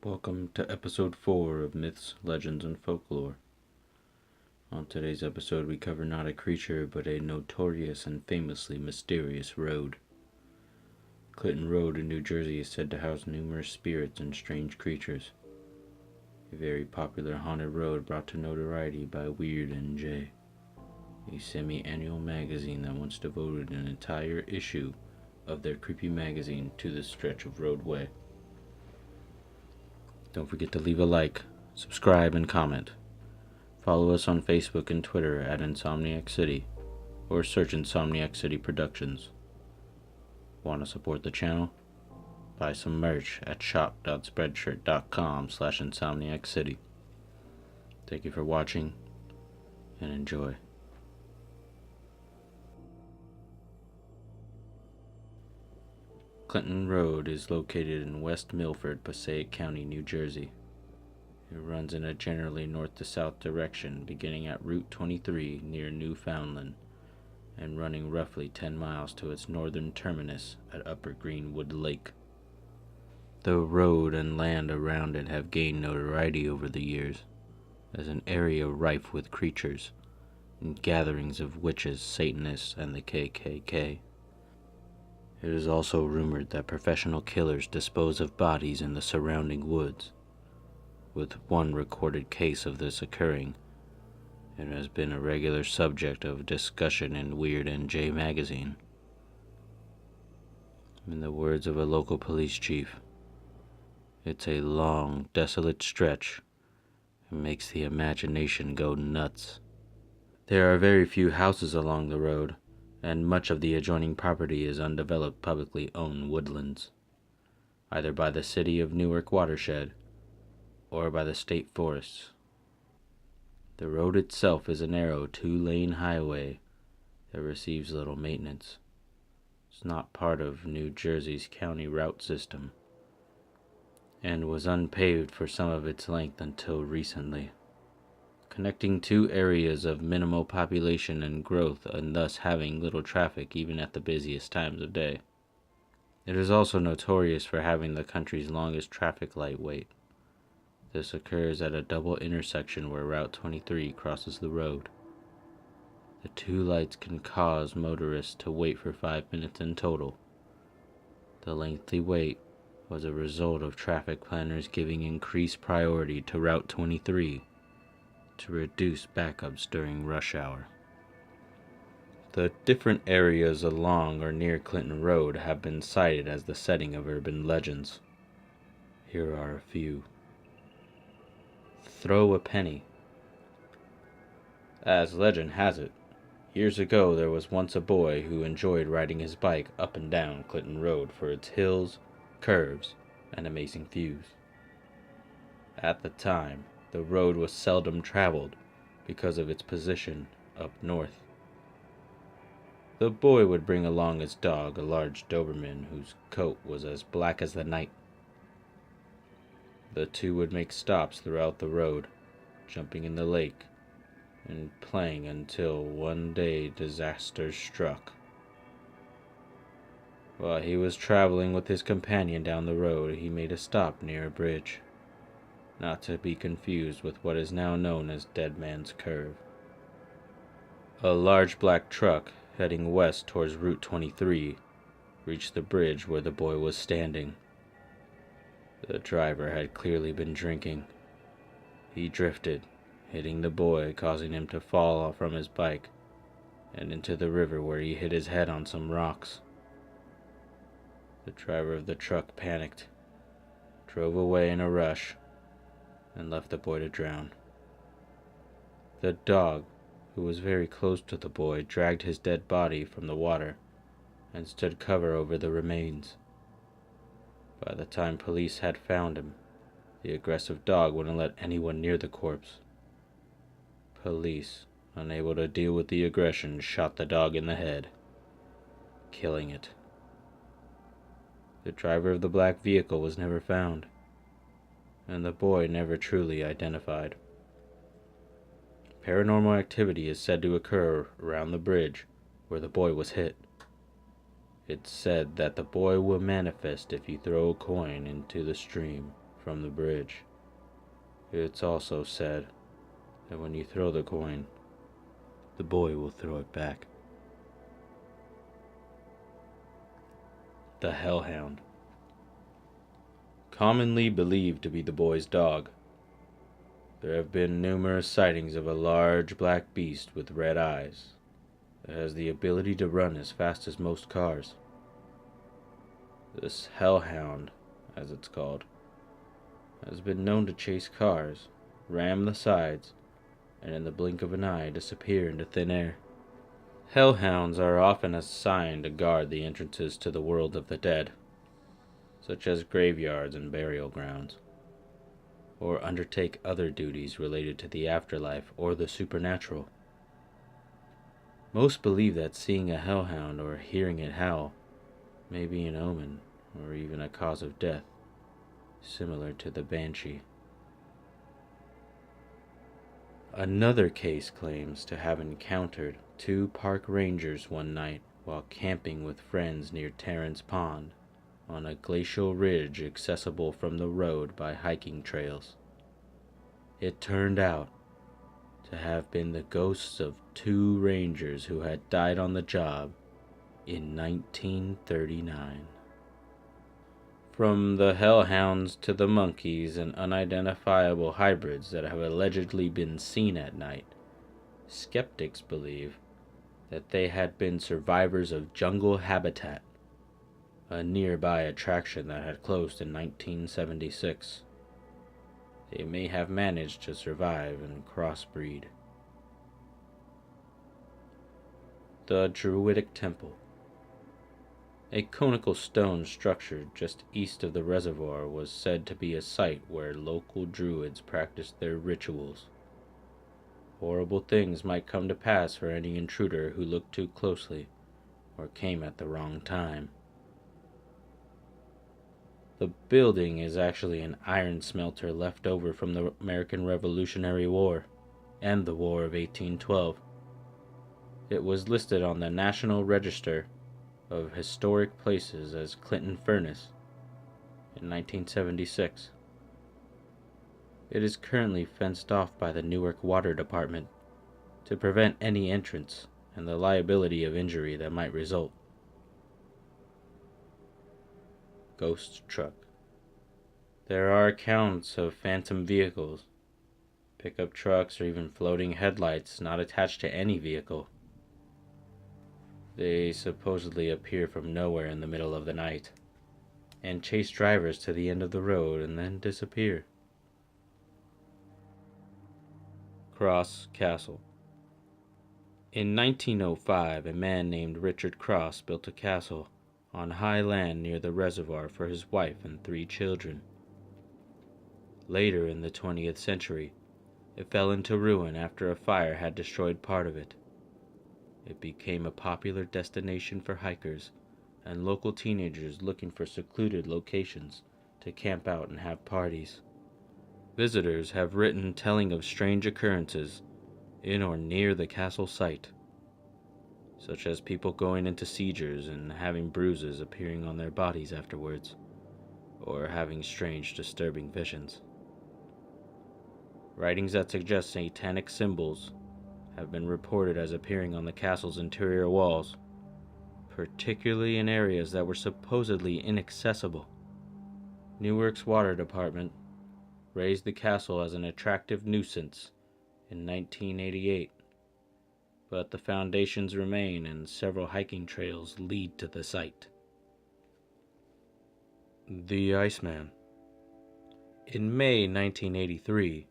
Welcome to episode 4 of Myths, Legends, and Folklore. On today's episode, we cover not a creature, but a notorious and famously mysterious road. Clinton Road in New Jersey is said to house numerous spirits and strange creatures. A very popular haunted road brought to notoriety by Weird NJ, a semi-annual magazine that once devoted an entire issue of their creepy magazine to this stretch of roadway. Don't forget to leave a like, subscribe, and comment. Follow us on Facebook and Twitter at Insomniac City, or search Insomniac City Productions. Want to support the channel? Buy some merch at shop.spreadshirt.com/insomniaccity. Thank you for watching, and enjoy. Clinton Road is located in West Milford, Passaic County, New Jersey. It runs in a generally north to south direction, beginning at Route 23 near Newfoundland, and running roughly 10 miles to its northern terminus at Upper Greenwood Lake. The road and land around it have gained notoriety over the years as an area rife with creatures and gatherings of witches, Satanists, and the KKK. It is also rumored that professional killers dispose of bodies in the surrounding woods, with one recorded case of this occurring. It has been a regular subject of discussion in Weird NJ magazine. In the words of a local police chief, it's a long, desolate stretch. It makes the imagination go nuts. There are very few houses along the road, and much of the adjoining property is undeveloped publicly owned woodlands, either by the City of Newark watershed or by the state forests. The road itself is a narrow 2-lane highway that receives little maintenance. It's not part of New Jersey's county route system, and was unpaved for some of its length until recently, connecting two areas of minimal population and growth, and thus having little traffic even at the busiest times of day. It is also notorious for having the country's longest traffic light wait. This occurs at a double intersection where Route 23 crosses the road. The two lights can cause motorists to wait for 5 minutes in total. The lengthy wait was a result of traffic planners giving increased priority to Route 23 to reduce backups during rush hour. The different areas along or near Clinton Road have been cited as the setting of urban legends. Here are a few. Throw a penny. As legend has it, years ago there was once a boy who enjoyed riding his bike up and down Clinton Road for its hills, curves, and amazing views. At the time, the road was seldom traveled because of its position up north. The boy would bring along his dog, a large Doberman whose coat was as black as the night. The two would make stops throughout the road, jumping in the lake and playing until one day disaster struck. While he was traveling with his companion down the road, he made a stop near a bridge, not to be confused with what is now known as Dead Man's Curve. A large black truck heading west towards Route 23 reached the bridge where the boy was standing. The driver had clearly been drinking. He drifted, hitting the boy, causing him to fall from his bike and into the river where he hit his head on some rocks. The driver of the truck panicked, drove away in a rush, and left the boy to drown. The dog, who was very close to the boy, dragged his dead body from the water and stood cover over the remains. By the time police had found him, the aggressive dog wouldn't let anyone near the corpse. Police, unable to deal with the aggression, shot the dog in the head, killing it. The driver of the black vehicle was never found, and the boy never truly identified. Paranormal activity is said to occur around the bridge where the boy was hit. It's said that the boy will manifest if you throw a coin into the stream from the bridge. It's also said that when you throw the coin, the boy will throw it back. The Hellhound. Commonly believed to be the boy's dog, there have been numerous sightings of a large black beast with red eyes that has the ability to run as fast as most cars. This hellhound, as it's called, has been known to chase cars, ram the sides, and in the blink of an eye disappear into thin air. Hellhounds are often assigned to guard the entrances to the world of the dead, such as graveyards and burial grounds, or undertake other duties related to the afterlife or the supernatural. Most believe that seeing a hellhound or hearing it howl may be an omen or even a cause of death, similar to the banshee. Another case claims to have encountered 2 park rangers one night while camping with friends near Terrence Pond on a glacial ridge accessible from the road by hiking trails. It turned out to have been the ghosts of 2 rangers who had died on the job in 1939. From the hellhounds to the monkeys and unidentifiable hybrids that have allegedly been seen at night, skeptics believe that they had been survivors of Jungle Habitat, a nearby attraction that had closed in 1976. They may have managed to survive and crossbreed. The Druidic Temple. A conical stone structure just east of the reservoir was said to be a site where local druids practiced their rituals. Horrible things might come to pass for any intruder who looked too closely or came at the wrong time. The building is actually an iron smelter left over from the American Revolutionary War and the War of 1812. It was listed on the National Register of Historic Places as Clinton Furnace in 1976. It is currently fenced off by the Newark Water Department to prevent any entrance and the liability of injury that might result. Ghost truck. There are accounts of phantom vehicles, pickup trucks, or even floating headlights not attached to any vehicle. They supposedly appear from nowhere in the middle of the night and chase drivers to the end of the road and then disappear. Cross Castle. In 1905, a man named Richard Cross built a castle on high land near the reservoir for his wife and 3 children. Later in the 20th century, it fell into ruin after a fire had destroyed part of it. It became a popular destination for hikers and local teenagers looking for secluded locations to camp out and have parties. Visitors have written telling of strange occurrences in or near the castle site, such as people going into seizures and having bruises appearing on their bodies afterwards, or having strange, disturbing visions. Writings that suggest satanic symbols have been reported as appearing on the castle's interior walls, particularly in areas that were supposedly inaccessible. Newark's water department raised the castle as an attractive nuisance in 1988, but the foundations remain and several hiking trails lead to the site. The Iceman. In May 1983,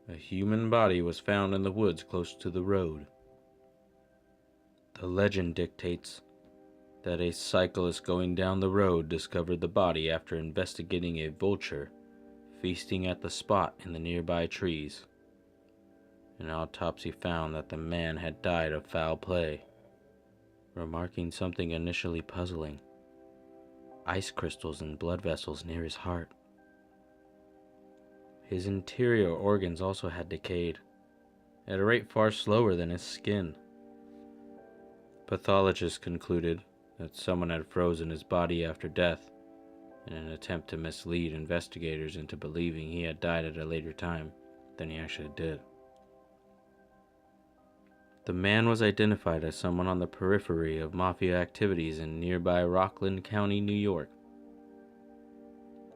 a human body was found in the woods close to the road. The legend dictates that a cyclist going down the road discovered the body after investigating a vulture feasting at the spot in the nearby trees. An autopsy found that the man had died of foul play, remarking something initially puzzling: ice crystals and blood vessels near his heart. His interior organs also had decayed, at a rate far slower than his skin. Pathologists concluded that someone had frozen his body after death in an attempt to mislead investigators into believing he had died at a later time than he actually did. The man was identified as someone on the periphery of mafia activities in nearby Rockland County, New York.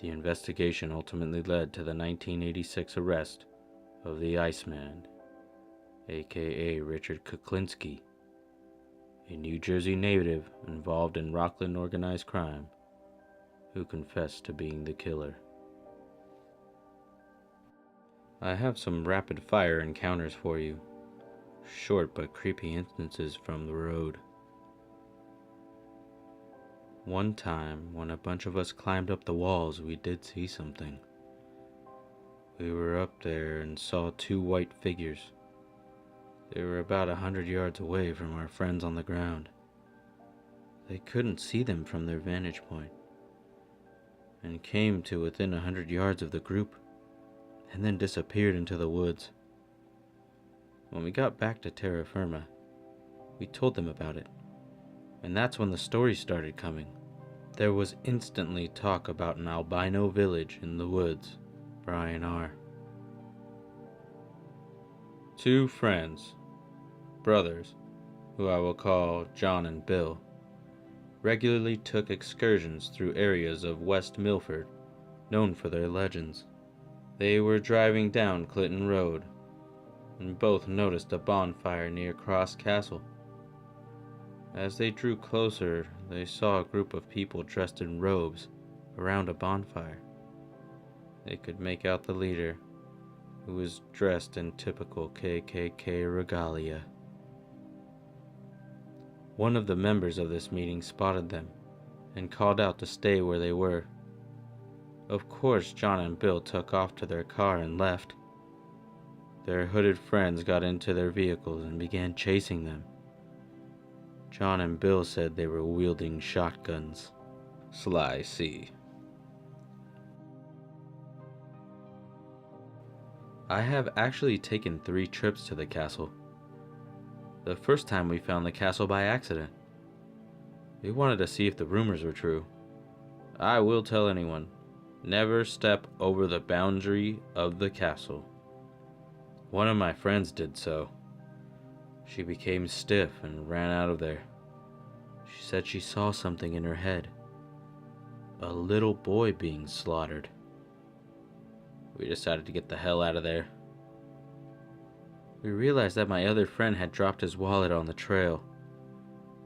The investigation ultimately led to the 1986 arrest of the Iceman, aka Richard Kuklinski, a New Jersey native involved in Rockland organized crime, who confessed to being the killer. I have some rapid-fire encounters for you, short but creepy instances from the road. One time, when a bunch of us climbed up the walls, we did see something. We were up there and saw two white figures. They were about 100 yards away from our friends on the ground. They couldn't see them from their vantage point, and came to within 100 yards of the group, and then disappeared into the woods. When we got back to terra firma, we told them about it, and that's when the stories started coming. There was instantly talk about an albino village in the woods, Brian R. Two friends, brothers, who I will call John and Bill, regularly took excursions through areas of West Milford, known for their legends. They were driving down Clinton Road, and both noticed a bonfire near Cross Castle. As they drew closer, they saw a group of people dressed in robes around a bonfire. They could make out the leader, who was dressed in typical KKK regalia. One of the members of this meeting spotted them and called out to stay where they were. Of course, John and Bill took off to their car and left. Their hooded friends got into their vehicles and began chasing them. John and Bill said they were wielding shotguns. Sly C. I have actually taken 3 trips to the castle. The first time we found the castle by accident. We wanted to see if the rumors were true. I will tell anyone, never step over the boundary of the castle. One of my friends did so. She became stiff and ran out of there. She said she saw something in her head. A little boy being slaughtered. We decided to get the hell out of there. We realized that my other friend had dropped his wallet on the trail.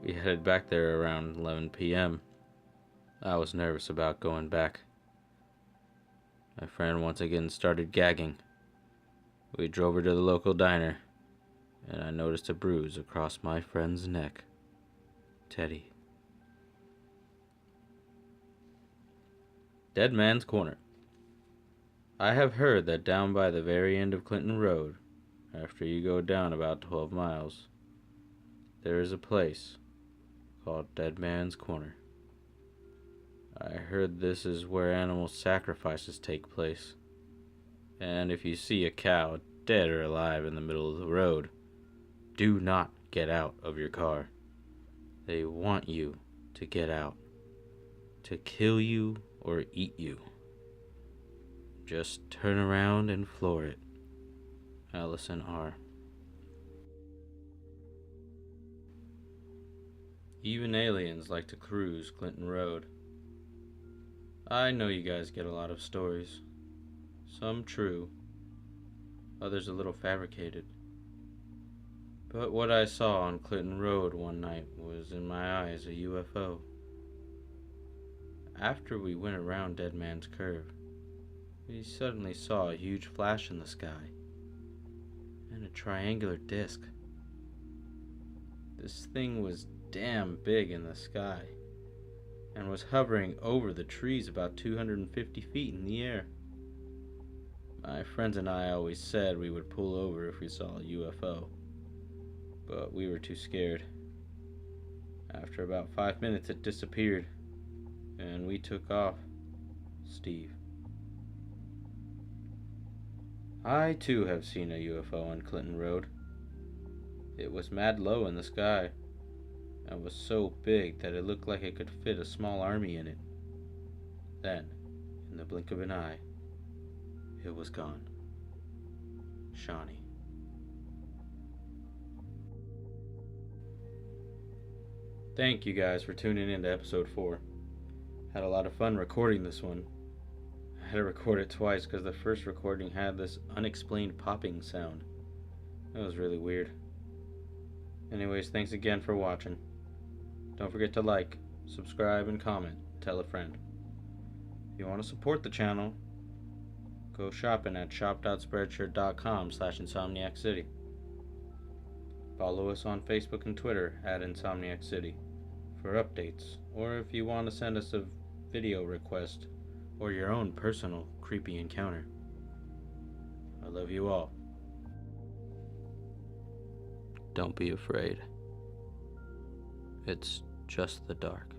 We headed back there around 11 p.m. I was nervous about going back. My friend once again started gagging. We drove her to the local diner, and I noticed a bruise across my friend's neck. Teddy. Dead Man's Corner. I have heard that down by the very end of Clinton Road, after you go down about 12 miles, there is a place called Dead Man's Corner. I heard this is where animal sacrifices take place, and if you see a cow, dead or alive, in the middle of the road, do not get out of your car. They want you to get out, to kill you or eat you. Just turn around and floor it. Allison R. Even aliens like to cruise Clinton Road. I know you guys get a lot of stories. Some true, others a little fabricated. But what I saw on Clinton Road one night was, in my eyes, a UFO. After we went around Dead Man's Curve, we suddenly saw a huge flash in the sky, and a triangular disc. This thing was damn big in the sky, and was hovering over the trees about 250 feet in the air. My friends and I always said we would pull over if we saw a UFO, but we were too scared. After about 5 minutes it disappeared, and we took off. Steve. I too have seen a UFO on Clinton Road. It was mad low in the sky, and was so big that it looked like it could fit a small army in it. Then, in the blink of an eye, it was gone. Shawnee. Thank you guys for tuning in to episode 4. Had a lot of fun recording this one. I had to record it twice because the first recording had this unexplained popping sound. That was really weird. Anyways, thanks again for watching. Don't forget to like, subscribe, and comment. Tell a friend. If you want to support the channel, go shopping at shop.spreadshirt.com/InsomniacCity. Follow us on Facebook and Twitter at Insomniac City for updates, or if you want to send us a video request or your own personal creepy encounter. I love you all. Don't be afraid. It's just the dark.